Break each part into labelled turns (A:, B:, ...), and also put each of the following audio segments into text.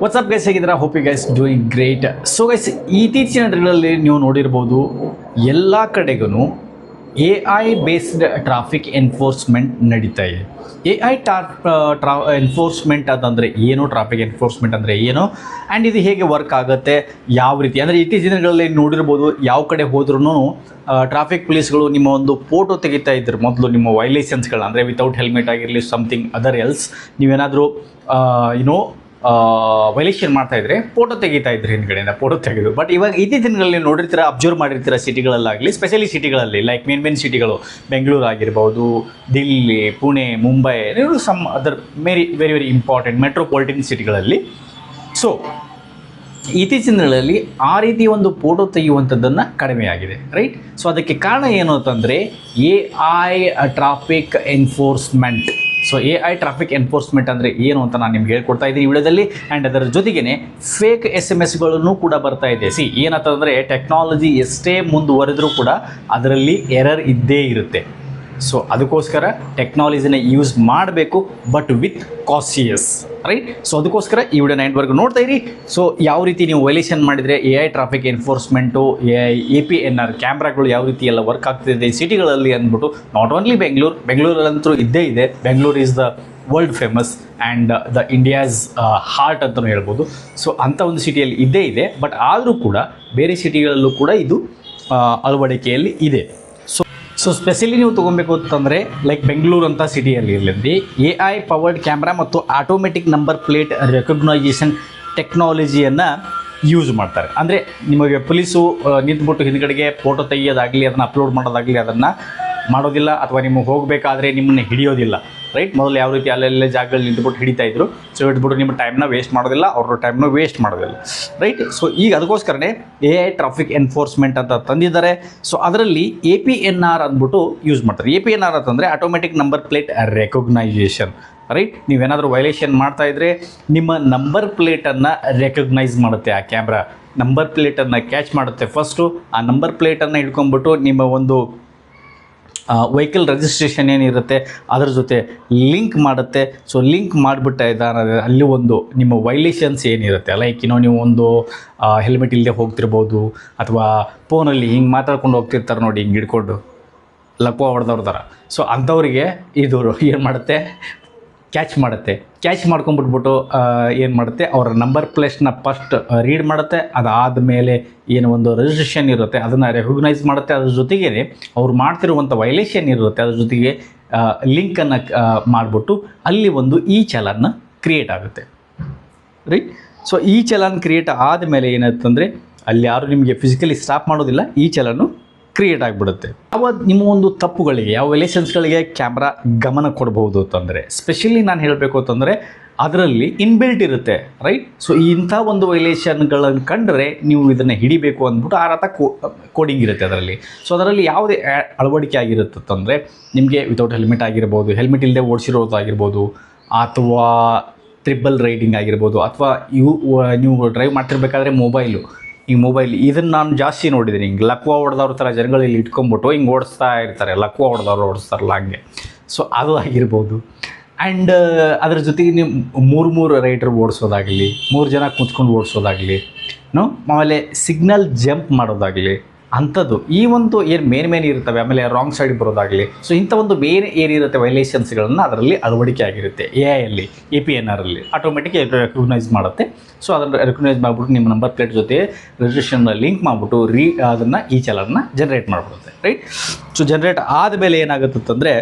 A: WhatsApp guys ಹೇಗಿದ್ದೀರಾ? Hope you guys doing great. So guys, ಇತ್ತೀಚಿನ ದಿನಗಳಲ್ಲಿ ನೀವು ನೋಡಿರ್ಬೋದು ಎಲ್ಲ ಕಡೆಗೂ AI ಬೇಸ್ಡ್ ಟ್ರಾಫಿಕ್ ಎನ್ಫೋರ್ಸ್ಮೆಂಟ್ ನಡೀತಾ ಇದೆ. AI ಎನ್ಫೋರ್ಸ್ಮೆಂಟ್ ಅದಂದರೆ ಏನು, ಟ್ರಾಫಿಕ್ ಎನ್ಫೋರ್ಸ್ಮೆಂಟ್ ಅಂದರೆ ಏನು, ಆ್ಯಂಡ್ ಇದು ಹೇಗೆ ವರ್ಕ್ ಆಗುತ್ತೆ, ಯಾವ ರೀತಿ ಅಂದರೆ ಇತ್ತೀಚಿನ ದಿನಗಳಲ್ಲಿ ನೋಡಿರ್ಬೋದು ಯಾವ ಕಡೆ ಹೋದ್ರೂ ಟ್ರಾಫಿಕ್ ಪೊಲೀಸ್ಗಳು ನಿಮ್ಮ ಒಂದು ಫೋಟೋ ತೆಗಿತಾ ಇದ್ರು. ಮೊದಲು ನಿಮ್ಮ ವೈಲೇಷನ್ಸ್ಗಳನ್ನ ಅಂದರೆ ವಿತೌಟ್ ಹೆಲ್ಮೆಟ್ ಆಗಿರಲಿ ಸಮಥಿಂಗ್ ಅದರ್ ಎಲ್ಸ್ ನೀವೇನಾದರೂ ವೈಲೇಷನ್ ಮಾಡ್ತಾ ಇದ್ರೆ ಫೋಟೋ ತೆಗಿತಾ ಇದ್ರೆ ಹಿಂದ್ಗಡೆಯಿಂದ ಫೋಟೋ ತೆಗೆದು. ಬಟ್ ಇವಾಗ ಇತ್ತೀಚಿನ ದಿನಗಳಲ್ಲಿ ನೋಡಿರ್ತೀರ, ಅಬ್ಸರ್ವ್ ಮಾಡಿರ್ತೀರ ಸಿಟಿಗಳಲ್ಲಾಗಲಿ, ಸ್ಪೆಷಲಿ ಸಿಟಿಗಳಲ್ಲಿ ಲೈಕ್ ಮೇನ್ ಸಿಟಿಗಳು ಬೆಂಗಳೂರು ಆಗಿರ್ಬೋದು, Delhi, Pune, Mumbai, some other very important metropolitan ಸಿಟಿಗಳಲ್ಲಿ. ಸೊ ಇತ್ತೀಚಿನ ದಿನಗಳಲ್ಲಿ ಆ ರೀತಿ ಒಂದು ಫೋಟೋ ತೆಗೆಯುವಂಥದ್ದನ್ನು ಕಡಿಮೆಯಾಗಿದೆ, ರೈಟ್? ಸೊ ಅದಕ್ಕೆ ಕಾರಣ ಏನು ಅಂತಂದರೆ AI traffic enforcement. So AI traffic enforcement ಅಂದರೆ ಏನು ಅಂತ ನಾನು ನಿಮ್ಗೆ ಹೇಳ್ಕೊಡ್ತಾ ಇದ್ದೀನಿ ವಿಡಿಯೋದಲ್ಲಿ. ಆ್ಯಂಡ್ ಅದರ ಜೊತೆಗೇ ಫೇಕ್ SMS ಕೂಡ ಬರ್ತಾ ಇದೆ. ಏನಂತಂದರೆ ಟೆಕ್ನಾಲಜಿ ಎಷ್ಟೇ ಮುಂದುವರೆದರೂ ಕೂಡ ಅದರಲ್ಲಿ ಎರರ್ ಇದ್ದೇ ಇರುತ್ತೆ. ಸೊ ಅದಕ್ಕೋಸ್ಕರ ಟೆಕ್ನಾಲಜಿನ ಯೂಸ್ ಮಾಡಬೇಕು, ಬಟ್ ವಿತ್ ಕಾಸಿಯಸ್, ರೈಟ್? ಸೊ ಅದಕ್ಕೋಸ್ಕರ ಈ ವಿಡಿಯೋ ನೈಟ್ವರೆಗೂ ನೋಡ್ತಾ ಇರಿ. ಸೊ ಯಾವ ರೀತಿ ನೀವು ವೈಲೇಷನ್ ಮಾಡಿದರೆ AI ಟ್ರಾಫಿಕ್ ಎನ್ಫೋರ್ಸ್ಮೆಂಟು, APNR ಕ್ಯಾಮ್ರಾಗಳು ಯಾವ ರೀತಿ ಎಲ್ಲ ವರ್ಕ್ ಆಗ್ತಿದೆ ಸಿಟಿಗಳಲ್ಲಿ ಅಂದ್ಬಿಟ್ಟು, ನಾಟ್ ಓನ್ಲಿ ಬೆಂಗಳೂರಲ್ಲಂತೂ ಇದ್ದೇ ಇದೆ. Bengaluru is the world famous and the India's heart ಅಂತಲೂ ಹೇಳ್ಬೋದು. ಸೊ ಅಂಥ ಒಂದು ಸಿಟಿಯಲ್ಲಿ ಇದ್ದೇ ಇದೆ. ಬಟ್ ಆದರೂ ಕೂಡ ಬೇರೆ ಸಿಟಿಗಳಲ್ಲೂ ಕೂಡ ಇದು ಅಳವಡಿಕೆಯಲ್ಲಿ ಇದೆ. ಸೊ ಸ್ಪೆಷಲಿ ನೀವು ತೊಗೊಬೇಕು ಅಂತಂದರೆ ಲೈಕ್ ಬೆಂಗಳೂರು ಅಂತ ಸಿಟಿಯಲ್ಲಿ ಇರಲಿ AI ಪವರ್ಡ್ ಕ್ಯಾಮ್ರಾ ಮತ್ತು ಆಟೋಮೆಟಿಕ್ ನಂಬರ್ ಪ್ಲೇಟ್ ರೆಕಗ್ನೈಸೇಷನ್ ಟೆಕ್ನಾಲಜಿಯನ್ನು ಯೂಸ್ ಮಾಡ್ತಾರೆ. ಅಂದರೆ ನಿಮಗೆ ಪೊಲೀಸು ನಿಂತ್ಬಿಟ್ಟು ಹಿಂದ್ಗಡೆಗೆ ಫೋಟೋ ತೆಗೆಯೋದಾಗಲಿ, ಅದನ್ನು ಅಪ್ಲೋಡ್ ಮಾಡೋದಾಗಲಿ ಅದನ್ನು ಮಾಡೋದಿಲ್ಲ, ಅಥವಾ ನಿಮಗೆ ಹೋಗಬೇಕಾದ್ರೆ ನಿಮ್ಮನ್ನು ಹಿಡಿಯೋದಿಲ್ಲ, ರೈಟ್? ಮೊದಲು ಯಾವ ರೀತಿ ಅಲ್ಲೆಲ್ಲೇ ಜಾಗಗಳು ನಿಂತ್ಬಿಟ್ಟು ಹಿಡಿತಾಯಿದ್ರು. ಸೊ ಹಿಡಿದ್ಬಿಟ್ಟು ನಿಮ್ಮ ಟೈಮ್ನ ವೇಸ್ಟ್ ಮಾಡೋದಿಲ್ಲ, ಅವ್ರ ಟೈಮ್ನ ವೇಸ್ಟ್ ಮಾಡೋದಿಲ್ಲ, ರೈಟ್? ಸೊ ಈಗ ಅದಕ್ಕೋಸ್ಕರನೇ AI ಟ್ರಾಫಿಕ್ ಎನ್ಫೋರ್ಸ್ಮೆಂಟ್ ಅಂತ ತಂದಿದ್ದಾರೆ. ಸೊ ಅದರಲ್ಲಿ APNR ಅಂದ್ಬಿಟ್ಟು ಯೂಸ್ ಮಾಡ್ತಾರೆ. APNR ಅಂತಂದರೆ automatic number plate recognisation, right? ನೀವೇನಾದರೂ ವೈಲೇಷನ್ ಮಾಡ್ತಾಯಿದ್ರೆ ನಿಮ್ಮ ನಂಬರ್ ಪ್ಲೇಟನ್ನು ರೆಕಗ್ನೈಸ್ ಮಾಡುತ್ತೆ. ಆ ಕ್ಯಾಮ್ರಾ ನಂಬರ್ ಪ್ಲೇಟನ್ನು ಕ್ಯಾಚ್ ಮಾಡುತ್ತೆ. ಫಸ್ಟು ಆ ನಂಬರ್ ಪ್ಲೇಟನ್ನು ಹಿಡ್ಕೊಂಡ್ಬಿಟ್ಟು ನಿಮ್ಮ ಒಂದು ವೆಹಿಕಲ್ ರಿಜಿಸ್ಟ್ರೇಷನ್ ಏನಿರುತ್ತೆ ಅದರ ಜೊತೆ ಲಿಂಕ್ ಮಾಡುತ್ತೆ. ಸೊ ಲಿಂಕ್ ಮಾಡಿಬಿಟ್ಟೆ ಅಲ್ಲಿ ಒಂದು ನಿಮ್ಮ ವೈಲೇಷನ್ಸ್ ಏನಿರುತ್ತೆ, ಲೈಕ್ ನೀವು ಒಂದು ಹೆಲ್ಮೆಟ್ ಇಲ್ಲದೆ ಹೋಗ್ತಿರ್ಬೋದು, ಅಥವಾ ಫೋನಲ್ಲಿ ಹಿಂಗೆ ಮಾತಾಡ್ಕೊಂಡು ಹೋಗ್ತಿರ್ತಾರೆ ನೋಡಿ, ಹಿಂಗೆ ಹಿಡ್ಕೊಂಡು ಲಕ್ವ ಹೊಡೆದವ್ರ ಥರ. ಸೊ ಅಂಥವ್ರಿಗೆ ಇದು ಏನು ಮಾಡುತ್ತೆ, ಕ್ಯಾಚ್ ಮಾಡ್ಕೊಂಡ್ಬಿಟ್ಬಿಟ್ಟು ಏನು ಮಾಡುತ್ತೆ, ಅವರ ನಂಬರ್ ಪ್ಲೇಟ್ನ ಫಸ್ಟ್ ರೀಡ್ ಮಾಡುತ್ತೆ. ಅದಾದಮೇಲೆ ಏನು ಒಂದು ರಿಜಿಸ್ಟ್ರೇಷನ್ ಇರುತ್ತೆ ಅದನ್ನು ರೆಕಗ್ನೈಸ್ ಮಾಡುತ್ತೆ. ಅದ್ರ ಜೊತೆಗೇ ಅವ್ರು ಮಾಡ್ತಿರುವಂಥ ವೈಲೇಷನ್ ಇರುತ್ತೆ ಅದ್ರ ಜೊತೆಗೆ ಲಿಂಕನ್ನು ಮಾಡಿಬಿಟ್ಟು ಅಲ್ಲಿ ಒಂದು ಚಲನ್ನ ಕ್ರಿಯೇಟ್ ಆಗುತ್ತೆ, ರೈಟ್? ಸೊ ಚಲನ್ ಕ್ರಿಯೇಟ್ ಆದಮೇಲೆ ಏನಾಯ್ತಂದರೆ ಅಲ್ಲಿ ಯಾರು ನಿಮಗೆ ಫಿಸಿಕಲಿ ಸ್ಟಾಪ್ ಮಾಡೋದಿಲ್ಲ, ಚಲನ್ನು ಕ್ರಿಯೇಟ್ ಆಗಿಬಿಡುತ್ತೆ. ಅವಾಗ ನಿಮ್ಮ ಒಂದು ತಪ್ಪುಗಳಿಗೆ, ಯಾವ ವೈಲೇಷನ್ಸ್ಗಳಿಗೆ ಕ್ಯಾಮ್ರಾ ಗಮನ ಕೊಡ್ಬೋದು ಅಂತಂದರೆ, ಸ್ಪೆಷಲಿ ನಾನು ಹೇಳಬೇಕು ಅಂತಂದರೆ ಅದರಲ್ಲಿ ಇನ್ಬಿಲ್ಟ್ ಇರುತ್ತೆ, ರೈಟ್? ಸೊ ಇಂಥ ಒಂದು ವೈಲೇಷನ್ಗಳನ್ನು ಕಂಡ್ರೆ ನೀವು ಇದನ್ನು ಹಿಡಿಬೇಕು ಅಂದ್ಬಿಟ್ಟು ಆ ರಥ ಕೋಡಿಂಗ್ ಇರುತ್ತೆ ಅದರಲ್ಲಿ. ಸೊ ಅದರಲ್ಲಿ ಯಾವುದೇ ಅಳವಡಿಕೆ ಆಗಿರುತ್ತೆ ಅಂತಂದರೆ ನಿಮಗೆ ವಿತೌಟ್ ಹೆಲ್ಮೆಟ್ ಆಗಿರ್ಬೋದು, ಹೆಲ್ಮೆಟ್ ಇಲ್ಲದೆ ಓಡಿಸಿರೋದಾಗಿರ್ಬೋದು, ಅಥವಾ ಟ್ರಿಬಲ್ ರೈಡಿಂಗ್ ಆಗಿರ್ಬೋದು, ಅಥವಾ ನೀವು ಡ್ರೈವ್ ಮಾಡ್ತಿರ್ಬೇಕಾದ್ರೆ ಮೊಬೈಲ್ ಇದನ್ನು ನಾನು ಜಾಸ್ತಿ ನೋಡಿದ್ದೀನಿ. ಹಿಂಗೆ ಲಕ್ವ ಹೊಡೆದವ್ರ ಥರ ಜನಗಳು ಇಲ್ಲಿ ಇಟ್ಕೊಂಡ್ಬಿಟ್ಟು ಹಿಂಗೆ ಓಡಿಸ್ತಾ ಇರ್ತಾರೆ, ಲಕ್ವ ಹೊಡೆದವ್ರು ಓಡಿಸ್ತಾರಲ್ಲ ಹಂಗೆ. ಸೊ ಅದು ಆಗಿರ್ಬೋದು. ಆ್ಯಂಡ್ ಅದ್ರ ಜೊತೆಗೆ ನೀವು ಮೂರು ರೈಡರ್ ಓಡಿಸೋದಾಗಲಿ, 3 ಜನ ಕೂತ್ಕೊಂಡು ಓಡಿಸೋದಾಗಲಿ, ಆಮೇಲೆ ಸಿಗ್ನಲ್ ಜಂಪ್ ಮಾಡೋದಾಗಲಿ, ಅಂಥದ್ದು ಈ ಒಂದು ಏನು ಮೇನ್ ಇರ್ತವೆ. ಆಮೇಲೆ ರಾಂಗ್ ಸೈಡ್ ಬರೋದಾಗಲಿ. ಸೊ ಇಂಥ ಒಂದು ಬೇರೆ ಏನಿರುತ್ತೆ ವೈಲೇಷನ್ಸ್ಗಳನ್ನು ಅದರಲ್ಲಿ ಅಳವಡಿಕೆ ಆಗಿರುತ್ತೆ. AIಯಲ್ಲಿ APNRಲ್ಲಿ ಆಟೋಮೆಟಿಕ್ ರೆಕಗ್ನೈಸ್ ಮಾಡುತ್ತೆ. ಸೊ ಅದನ್ನು ರೆಕಗ್ನೈಸ್ ಮಾಡಿಬಿಟ್ಟು ನಿಮ್ಮ ನಂಬರ್ ಪ್ಲೇಟ್ ಜೊತೆ ರಿಜಿಸ್ಟ್ರೇಷನ್ನ ಲಿಂಕ್ ಮಾಡಿಬಿಟ್ಟು ಅದನ್ನು ಚಲನ್ನ ಜನ್ರೇಟ್ ಮಾಡಿಬಿಡುತ್ತೆ, ರೈಟ್? ಸೊ ಜನ್ರೇಟ್ ಆದಮೇಲೆ ಏನಾಗುತ್ತೆ ಅಂತಂದರೆ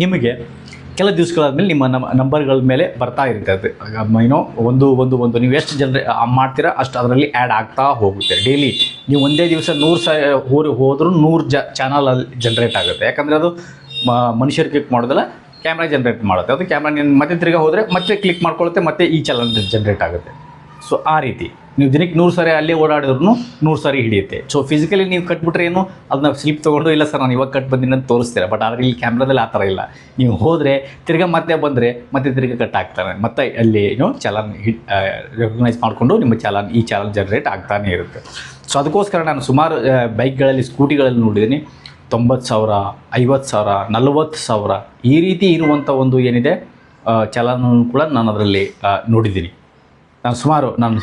A: ನಿಮಗೆ ಕೆಲ ದಿವಸಗಳಾದಮೇಲೆ ನಿಮ್ಮ ನಂಬರ್ಗಳ ಮೇಲೆ ಬರ್ತಾ ಇರುತ್ತೆ. ಅದು ಒಂದು ನೀವು ಎಷ್ಟು ಮಾಡ್ತೀರಾ ಅಷ್ಟು ಅದರಲ್ಲಿ ಆ್ಯಡ್ ಆಗ್ತಾ ಹೋಗುತ್ತೆ. ಡೈಲಿ ನೀವು ಒಂದೇ ದಿವಸ 100 ಹೋದರೂ 100 ಚಾನಲ್ ಅಲ್ಲಿ ಜನ್ರೇಟ್ ಆಗುತ್ತೆ. ಯಾಕಂದರೆ ಅದು ಮನುಷ್ಯರು ಕ್ಲಿಕ್ ಮಾಡೋದಲ್ಲ, ಕ್ಯಾಮ್ರಾ ಜನ್ರೇಟ್ ಮಾಡುತ್ತೆ. ಅದು ಕ್ಯಾಮ್ರಾ ನೀನು ಮತ್ತೆ ತಿರ್ಗಿ ಹೋದರೆ ಮತ್ತೆ ಕ್ಲಿಕ್ ಮಾಡ್ಕೊಳ್ಳುತ್ತೆ, ಮತ್ತೆ ಚಲನ್ ಜನ್ರೇಟ್ ಆಗುತ್ತೆ. ಸೊ ಆ ರೀತಿ ನೀವು ದಿನಕ್ಕೆ 100 ಸಾರಿ ಅಲ್ಲೇ ಓಡಾಡಿದ್ರು 100 ಸಾರಿ ಹಿಡಿಯುತ್ತೆ. ಸೊ ಫಿಸಿಕಲಿ ನೀವು ಕಟ್ಬಿಟ್ರೆ ಏನು ಅದನ್ನ ಸ್ಲಿಪ್ ತೊಗೊಂಡು ಇಲ್ಲ ಸರ್ ನಾನು ಇವಾಗ ಕಟ್ ಬಂದಿನಿ ಅಂತ ತೋರಿಸ್ತೀರ. ಬಟ್ ಆದರೆ ಇಲ್ಲಿ ಕ್ಯಾಮ್ರಾದಲ್ಲಿ ಆ ಥರ ಇಲ್ಲ. ನೀವು ಹೋದರೆ ತಿರ್ಗಾ ಮತ್ತೆ ಬಂದರೆ ಮತ್ತೆ ತಿರ್ಗಾ ಕಟ್ ಆಗ್ತಾರೆ, ಮತ್ತೆ ಅಲ್ಲಿ ಚಲನ್ ರೆಕಗ್ನೈಸ್ ಮಾಡಿಕೊಂಡು ನಿಮ್ಮ ಚಲನ್ ಜನ್ರೇಟ್ ಆಗ್ತಾನೆ ಇರುತ್ತೆ. ಸೊ ಅದಕ್ಕೋಸ್ಕರ ನಾನು ಸುಮಾರು ಬೈಕ್ಗಳಲ್ಲಿ, ಸ್ಕೂಟಿಗಳಲ್ಲಿ ನೋಡಿದ್ದೀನಿ 90,000, 50,000, 40,000 ಈ ರೀತಿ ಇರುವಂಥ ಒಂದು ಏನಿದೆ ಚಲನವನ್ನು ಕೂಡ ನಾನು ಅದರಲ್ಲಿ ನೋಡಿದ್ದೀನಿ. ನಾನು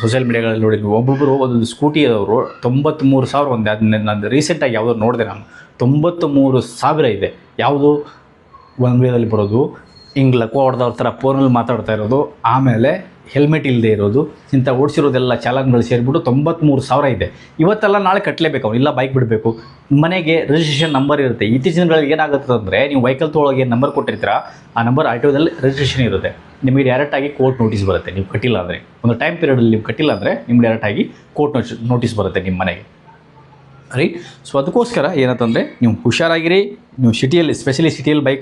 A: ಸೋಷಿಯಲ್ ಮೀಡಿಯಾಗಳಲ್ಲಿ ನೋಡಿದ್ವಿ, ಒಬ್ಬೊಬ್ಬರು ಒಂದು ಸ್ಕೂಟಿಯವರು 93,000 ಒಂದು ಅದನ್ನ ನಾನು ರೀಸೆಂಟಾಗಿ ಯಾವುದೋ ನೋಡಿದೆ ನಾನು, 93,000 ಇದೆ. ಯಾವುದು ಒನ್ ವೇದಲ್ಲಿ ಬರೋದು, ಹಿಂಗೆ ಲಕ್ವ ಹೊಡೆದವ್ರ ಥರ ಫೋನಲ್ಲಿ ಮಾತಾಡ್ತಾ ಇರೋದು, ಆಮೇಲೆ ಹೆಲ್ಮೆಟ್ ಇಲ್ಲದೆ ಇರೋದು, ಇಂಥ ಓಡಿಸಿರೋದೆಲ್ಲ ಚಾಲನ್ಗಳು ಸೇರಿಬಿಟ್ಟು 93,000 ಇದೆ. ಇವತ್ತೆಲ್ಲ ನಾಳೆ ಕಟ್ಟಲೇಬೇಕು ಅವನು, ಇಲ್ಲ ಬೈಕ್ ಬಿಡಬೇಕು. ಮನೆಗೆ ರಿಜಿಸ್ಟ್ರೇಷನ್ ನಂಬರ್ ಇರುತ್ತೆ. ಇತ್ತೀಚಿನ ದಿನಗಳಲ್ಲಿ ಏನಾಗುತ್ತೆ ಅಂದರೆ, ನೀವು ವೆಹಿಕಲ್ ತೊಗೊಳಗೆ ನಂಬರ್ ಕೊಟ್ಟಿರ್ತೀರ, ಆ ನಂಬರ್ ಆಟೋದಲ್ಲಿ ರಿಜಿಸ್ಟ್ರೇಷನ್ ಇರುತ್ತೆ. ನಿಮಗೆ ಡೈರೆಕ್ಟಾಗಿ ಕೋರ್ಟ್ ನೋಟಿಸ್ ಬರುತ್ತೆ ನೀವು ಕಟ್ಟಿಲ್ಲ ಅಂದರೆ. ಒಂದು ಟೈಮ್ ಪೀರಿಯಡಲ್ಲಿ ನೀವು ಕಟ್ಟಿಲ್ಲ ಅಂದರೆ ನಿಮ್ಗೆ ಡೈರೆಕ್ಟಾಗಿ ಕೋರ್ಟ್ ನೋಟಿಸ್ ಬರುತ್ತೆ ನಿಮ್ಮ ಮನೆಗೆ, ರೈಟ್. ಸೊ ಅದಕ್ಕೋಸ್ಕರ ಏನಂತಂದರೆ ನೀವು ಹುಷಾರಾಗಿರಿ. ನೀವು ಸಿಟಿಯಲ್ಲಿ, ಸ್ಪೆಷಲಿ ಸಿಟಿಯಲ್ಲಿ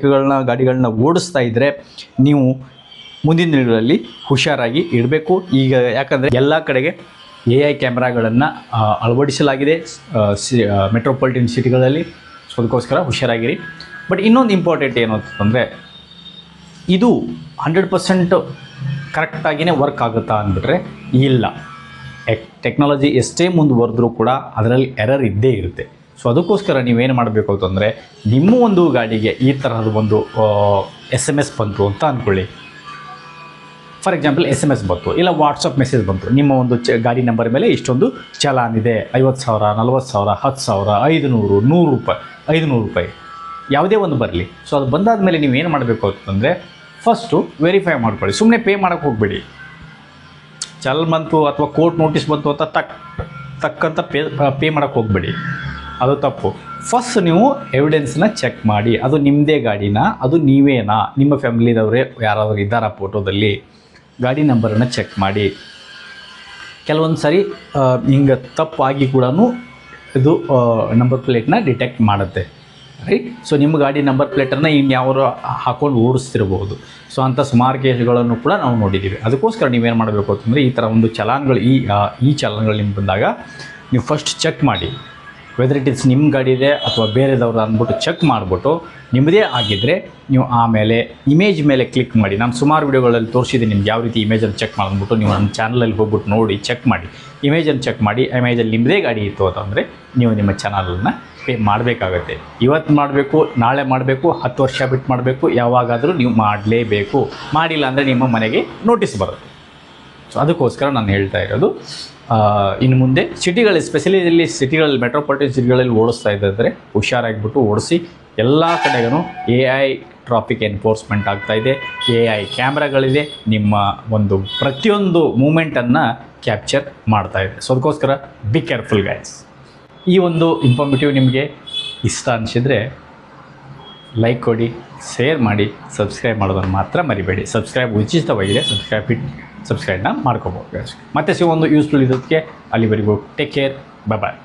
A: ಗಾಡಿಗಳನ್ನ ಓಡಿಸ್ತಾ ಇದ್ದರೆ ನೀವು ಮುಂದಿನ ದಿನಗಳಲ್ಲಿ ಹುಷಾರಾಗಿ ಇಡಬೇಕು. ಈಗ ಯಾಕಂದರೆ ಎಲ್ಲ ಕಡೆಗೆ AI ಕ್ಯಾಮ್ರಾಗಳನ್ನು ಅಳವಡಿಸಲಾಗಿದೆ ಮೆಟ್ರೋಪಾಲಿಟನ್ ಸಿಟಿಗಳಲ್ಲಿ. ಸೊ ಅದಕ್ಕೋಸ್ಕರ ಹುಷಾರಾಗಿರಿ. ಬಟ್ ಇನ್ನೊಂದು ಇಂಪಾರ್ಟೆಂಟ್ ಏನು ಅಂತಂದರೆ, ಇದು 100% ಕರೆಕ್ಟಾಗಿಯೇ ವರ್ಕ್ ಆಗುತ್ತಾ ಅಂದ್ಬಿಟ್ರೆ ಇಲ್ಲ. ಟೆಕ್ನಾಲಜಿ ಎಷ್ಟೇ ಮುಂದುವರೆದ್ರೂ ಕೂಡ ಅದರಲ್ಲಿ ಎರರ್ ಇದ್ದೇ ಇರುತ್ತೆ. ಸೊ ಅದಕ್ಕೋಸ್ಕರ ನೀವೇನು ಮಾಡಬೇಕು ಅಂತಂದರೆ, ನಿಮ್ಮ ಒಂದು ಗಾಡಿಗೆ ಈ ತರಹದ ಒಂದು SMS ಬಂತು ಅಂತ ಅಂದ್ಕೊಳ್ಳಿ. ಫಾರ್ ಎಕ್ಸಾಂಪಲ್ SMS ಬಂತು, ಇಲ್ಲ ವಾಟ್ಸಪ್ ಮೆಸೇಜ್ ಬಂತು, ನಿಮ್ಮ ಒಂದು ಗಾಡಿ ನಂಬರ್ ಮೇಲೆ ಇಷ್ಟೊಂದು ಚಲಾನ್ ಇದೆ, 50,000, 40,000, 10,000, 500, 100 ರೂಪಾಯಿ, 500 ರೂಪಾಯಿ ಯಾವುದೇ ಒಂದು ಬರಲಿ. ಸೊ ಅದು ಬಂದಾದ ಮೇಲೆ ನೀವು ಏನು ಮಾಡಬೇಕು ಅಂತಂದರೆ, ಫಸ್ಟು ವೆರಿಫೈ ಮಾಡ್ಕೊಳ್ಳಿ. ಸುಮ್ಮನೆ ಪೇ ಮಾಡೋಕ್ಕೆ ಹೋಗಬೇಡಿ. ಚಲನ್ ಬಂತು ಅಥವಾ ಕೋರ್ಟ್ ನೋಟಿಸ್ ಬಂತು ಅಂತ ತಕ್ಕಂತ ಪೇ ಮಾಡೋಕ್ಕೆ ಹೋಗಬೇಡಿ, ಅದು ತಪ್ಪು. ಫಸ್ಟ್ ನೀವು ಎವಿಡೆನ್ಸ್ನ ಚೆಕ್ ಮಾಡಿ, ಅದು ನಿಮ್ಮದೇ ಗಾಡಿನ, ಅದು ನೀವೇನಾ, ನಿಮ್ಮ ಫ್ಯಾಮಿಲಿದವರೇ ಯಾರಾದರೂ ಇದ್ದಾರಾ ಫೋಟೋದಲ್ಲಿ, ಗಾಡಿ ನಂಬರನ್ನು ಚೆಕ್ ಮಾಡಿ. ಕೆಲವೊಂದು ಸಾರಿ ಹಿಂಗೆ ತಪ್ಪಾಗಿ ಕೂಡ ಇದು ನಂಬರ್ ಪ್ಲೇಟ್ನ ಡಿಟೆಕ್ಟ್ ಮಾಡುತ್ತೆ, ರೈಟ್. ಸೊ ನಿಮ್ಮ ಗಾಡಿ ನಂಬರ್ ಪ್ಲೇಟನ್ನು ಇನ್ಯಾವರು ಹಾಕ್ಕೊಂಡು ಓಡಿಸ್ತಿರ್ಬೋದು. ಸೊ ಅಂಥ ಸುಮಾರು ಕೇಸ್ಗಳನ್ನು ಕೂಡ ನಾವು ನೋಡಿದ್ದೀವಿ. ಅದಕ್ಕೋಸ್ಕರ ನೀವೇನು ಮಾಡಬೇಕು ಅಂತಂದರೆ, ಈ ಥರ ಒಂದು ಚಲಾನ್ಗಳು ಈ ಚಲಾನ್ಗಳು ನಿಮ್ಗೆ ಬಂದಾಗ ನೀವು ಫಸ್ಟ್ ಚೆಕ್ ಮಾಡಿ, ವೆದರ್ ಇಟ್ ಇಸ್ ನಿಮ್ಮ ಗಾಡಿ ಇದೆ ಅಥವಾ ಬೇರೆದವ್ರು ಅಂದ್ಬಿಟ್ಟು ಚೆಕ್ ಮಾಡಿಬಿಟ್ಟು, ನಿಮ್ಮದೇ ಆಗಿದ್ದರೆ ನೀವು ಆಮೇಲೆ ಇಮೇಜ್ ಮೇಲೆ ಕ್ಲಿಕ್ ಮಾಡಿ. ನಾನು ಸುಮಾರು ವೀಡಿಯೋಗಳಲ್ಲಿ ತೋರಿಸಿದ್ದೀನಿ ನಿಮ್ಗೆ ಯಾವ ರೀತಿ ಇಮೇಜನ್ನು ಚೆಕ್ ಮಾಡಿಬಿಟ್ಟು ನೀವು ನಮ್ಮ ಚಾನಲಲ್ಲಿ ಹೋಗ್ಬಿಟ್ಟು ನೋಡಿ ಚೆಕ್ ಮಾಡಿ. ಇಮೇಜನ್ನು ಚೆಕ್ ಮಾಡಿ, ಇಮೇಜಲ್ಲಿ ನಿಮ್ಮದೇ ಗಾಡಿ ಇತ್ತು ಅಂತಂದರೆ ನೀವು ನಿಮ್ಮ ಚಾನಲನ್ನು ಪೇ ಮಾಡಬೇಕಾಗತ್ತೆ. ಇವತ್ತು ಮಾಡಬೇಕು, ನಾಳೆ ಮಾಡಬೇಕು, 10 ವರ್ಷ ಬಿಟ್ಟು ಮಾಡಬೇಕು, ಯಾವಾಗಾದರೂ ನೀವು ಮಾಡಲೇಬೇಕು. ಮಾಡಿಲ್ಲ ಅಂದರೆ ನಿಮ್ಮ ಮನೆಗೆ ನೋಟಿಸ್ ಬರುತ್ತೆ. ಸೊ ಅದಕ್ಕೋಸ್ಕರ ನಾನು ಹೇಳ್ತಾ ಇರೋದು, ಇನ್ನು ಮುಂದೆ ಸಿಟಿಗಳಲ್ಲಿ, ಸ್ಪೆಷಲಿ ಇಲ್ಲಿ ಸಿಟಿಗಳಲ್ಲಿ, ಮೆಟ್ರೋಪಾಲಿಟನ್ ಸಿಟಿಗಳಲ್ಲಿ ಓಡಿಸ್ತಾ ಇದ್ದರೆ ಹುಷಾರಾಗಿಬಿಟ್ಟು ಓಡಿಸಿ. ಎಲ್ಲ ಕಡೆಗೂ AI ಟ್ರಾಫಿಕ್ ಎನ್ಫೋರ್ಸ್ಮೆಂಟ್ ಆಗ್ತಾಯಿದೆ, AI ಕ್ಯಾಮ್ರಾಗಳಿದೆ, ನಿಮ್ಮ ಒಂದು ಪ್ರತಿಯೊಂದು ಮೂಮೆಂಟನ್ನು ಕ್ಯಾಪ್ಚರ್ ಮಾಡ್ತಾಯಿದೆ. ಸೊ ಅದಕ್ಕೋಸ್ಕರ ಬಿ ಕೇರ್ಫುಲ್ ಗೈಸ್. ಈ ಒಂದು ಇನ್ಫಾರ್ಮೇಟಿವ್ ನಿಮಗೆ ಇಷ್ಟ ಅನಿಸಿದರೆ ಲೈಕ್ ಕೊಡಿ, ಶೇರ್ ಮಾಡಿ, ಸಬ್ಸ್ಕ್ರೈಬ್ ಮಾಡೋದನ್ನು ಮಾತ್ರ ಮರಿಬೇಡಿ. ಸಬ್ಸ್ಕ್ರೈಬ್ ಉಚಿತವಾಗಿದೆ, ಸಬ್ಸ್ಕ್ರೈಬ್ನ ಮಾಡ್ಕೋಬೋದು. ಮತ್ತೆ ಸಿಗೋ ಒಂದು ಯೂಸ್ಫುಲ್ ಇರೋದಕ್ಕೆ, ಅಲ್ಲಿವರೆಗೂ ಟೇಕ್ ಕೇರ್, ಬಾಯ್.